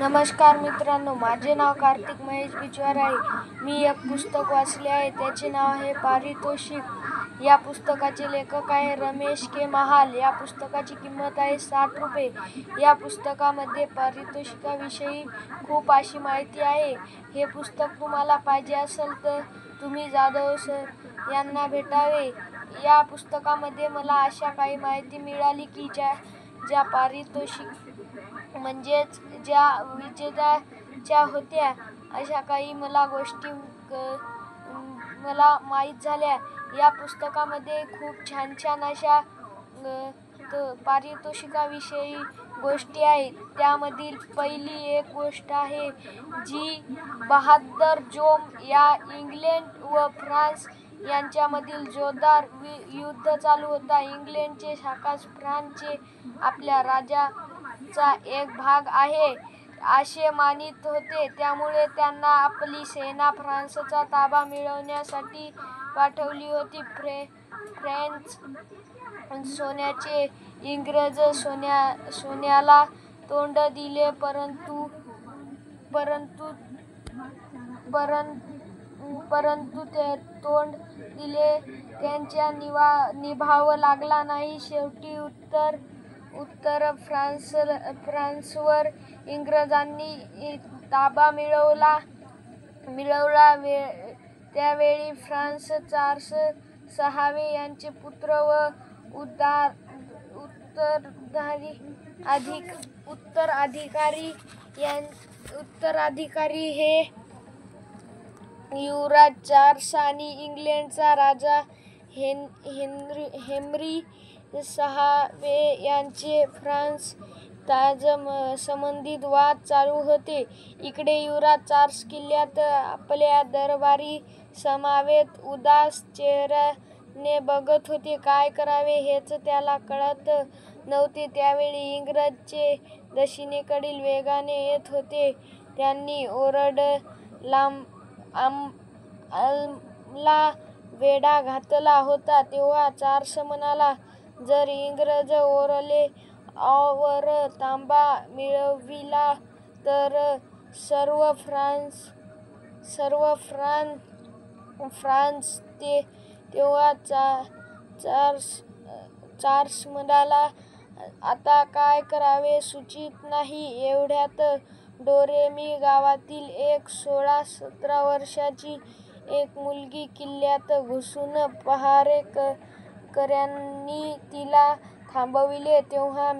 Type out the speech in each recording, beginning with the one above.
नमस्कार मित्रांनो, माझे नाव कार्तिक महेश बिचवार आहे. मी एक पुस्तक वाचले आहे. त्याचे नाव आहे पारितोषिक. या पुस्तकाचे लेखक आहे रमेश के. महाल. या पुस्तकाची किंमत आहे 60 रुपये. या पुस्तकामध्ये पारितोषिकाविषयी खूप अशी माहिती आहे. हे पुस्तक तुम्हाला पाहिजे असेल तर तुम्ही जाधव सर यांना भेटावे. या पुस्तकामध्ये मला अशा काही माहिती मिळाली की ज्या पारितोषिक म्हणजेच ज्या विजेत्या होत्या, अशा काही मला गोष्टी मला माहीत झाल्या. या पुस्तकामध्ये खूप छान छान अशा पारितोषिकाविषयी गोष्टी आहेत. त्यामधील पहिली एक गोष्ट आहे जी बहादर जोम या इंग्लंड व फ्रान्स यांच्यामधील जोरदार युद्ध चालू होता. इंग्लंडचे शासक फ्रान्सचे आपल्या राज्याचा एक भाग आहे असे मानित होते. त्यामुळे त्यांना आपली सेना फ्रान्सचा ताबा मिळवण्यासाठी पाठवली होती. फ्रेंच सोन्याचे इंग्रज सोन्याला तोंड दिले, परंतु ते तोंड दिले त्यांच्या निभावं लागला नाही. शेवटी उत्तर फ्रान्सवर इंग्रजांनी ताबा मिळवला. त्यावेळी फ्रान्स चार्ल्स सहावे यांचे पुत्र व उत्तराधिकारी हे युवराज चार्ल्स आणि इंग्लंडचा राजा हेन्री सहावे यांचे फ्रान्स संबंधित वाद चालू होते. इकडे युवराज चार्ल्स किल्ल्यात आपल्या दरबारी समवेत उदास चेहऱ्याने बघत होते. काय करावे हेच त्याला कळत नव्हते. त्यावेळी इंग्रजचे दक्षिणेकडील वेगाने येत होते. त्यांनी ओरडला आम्हाला वेढा घातला होता. तेव्हा चार्ल्स म्हणाला, जर इंग्रज ओरलेवर ताबा मिळविला तर सर्व फ्रान्स. तेव्हा चार्ल्स म्हणाला, आता काय करावे सुचत नाही. एवढ्यात डोरेमी गावातील एक 16-17 वर्षाची एक मुलगी किल्ल्यात घुसून पहारेकऱ्यांनी तिला थांबविले. तेव्हा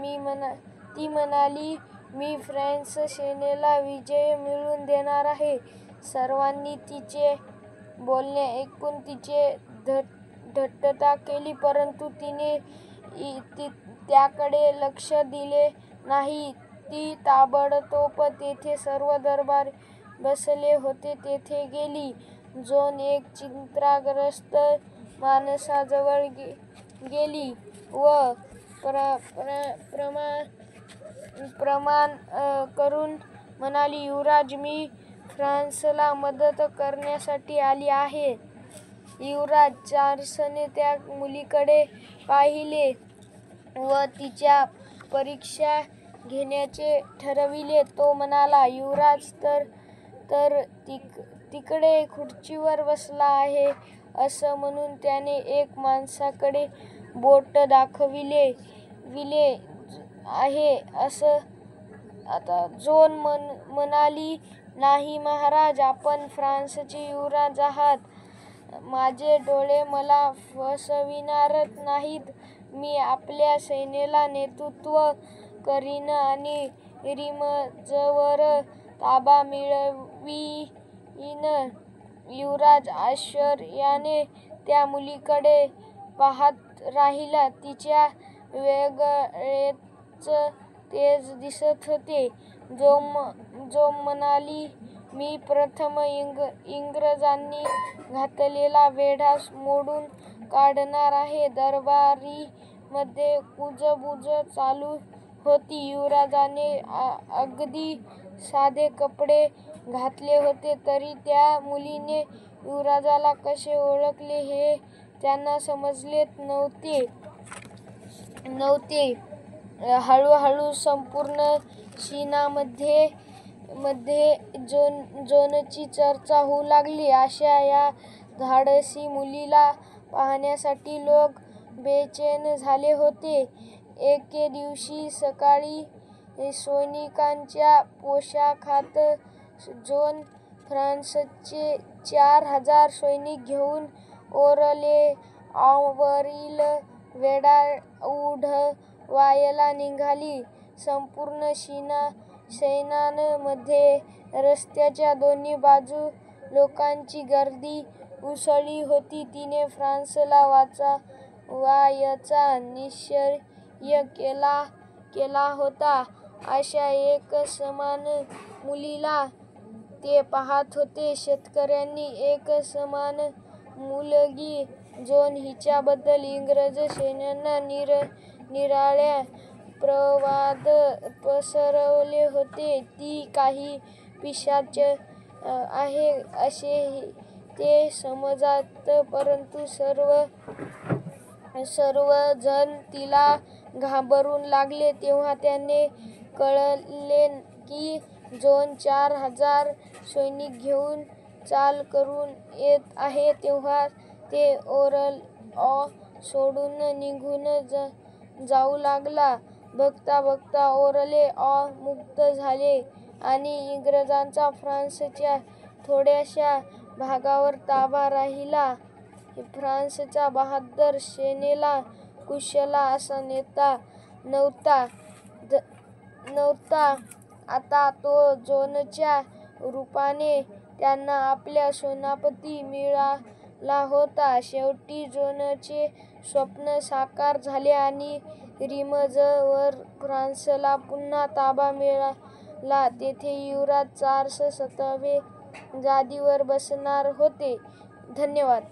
ती म्हणाली, मी फ्रेंच सेनेला विजय मिळवून देणार आहे. सर्वांनी तिचे बोलणे ऐकून तिची थट्टा केली, परंतु तिने त्याकडे लक्ष दिले नाही. ती ताबडतोब तेथे सर्व दरबारी बसले होते तेथे गेली. जाऊन एक चिंताग्रस्त माणसाजवळ गेली व प्रणाम करून म्हणाली, युवराज, मी फ्रान्सला मदत करण्यासाठी आली आहे. युवराज चार्ल्सने त्या मुलीकडे पाहिले व तिच्या परीक्षा घेण्याचे ठरविले. तो म्हणाला, युवराज तर तिकडे खुर्चीवर बसला आहे. असं म्हणून त्याने एक माणसाकडे बोट दाखविले आहे असं. आता जोन म्हणाली, नाही महाराज, आपण फ्रान्सचे युवराज आहात. माझे डोळे मला फसविणार नाहीत. मी आपल्या सैन्याला नेतृत्व करीन आणि रिमजवर ताबा मिळवीन. युवराज आश्चर्याने त्या मुलीकडे पाहत राहिला. तिच्या वेगळेच तेज दिसत होते. जो म्हणाली, मी प्रथम इंग्रजांनी घातलेला वेढा मोडून काढणार आहे. दरबारीमध्ये कुजबुज चालू होती. युवराजाने अगदी साधे कपडे घातले होते, तरी त्या मुलीने युवराजाला कसे ओळखले हे त्यांना समजलेच नव्हते. हळूहळू संपूर्ण सीनामध्ये मध्ये जोनची चर्चा होऊ लागली. अशा या धाडसी मुलीला पाहण्यासाठी लोक बेचैन झाले होते. एके दिवशी सकाळी सैनिकांच्या पोशाखात जोन फ्रान्सचे 4000 सैनिक घेऊन ओरलेआँवरील वेढा उडवायला निघाली. संपूर्ण सैन्यामध्ये रस्त्याच्या दोन्ही बाजू लोकांची गर्दी उसळली होती. तिने फ्रान्सला वाचवायचा निश्चय केला होता. अशा एकसमान मुलीला ते पाहत होते. शेतकऱ्यांनी एकसमान मुलगी जोन हिच्याबद्दल इंग्रज सैन्याने निराळे अपवाद पसरवले होते. ती काही पिशाच आहे असे ते समजत, परंतु सर्व जण तिला घाबरू लागले. जेव्हा त्यांना कळले की जोन 4000 सैनिक घेऊन चाल करून येत आहे, तेव्हा ते ओरलॉ सोडून निघून जाऊ लागला. बघता बघता ओरलॉ मुक्त झाले आणि इंग्रजांचा फ्रान्सच्या थोड्याशा भागावर ताबा राहिला. फ्रान्सच्या बहादर सेनेला कुशल असा नेता नव्हता. आता तो जोनच्या रूपाने त्यांना आपला सेनापती मिळाला होता. शेवटी जोनचे स्वप्न साकार झाले आणि रिमजवर फ्रान्सला पुन्हा ताबा मिळाला. तेथे युवराज चार्ल्स 7 गादीवर बसणार होते. धन्यवाद.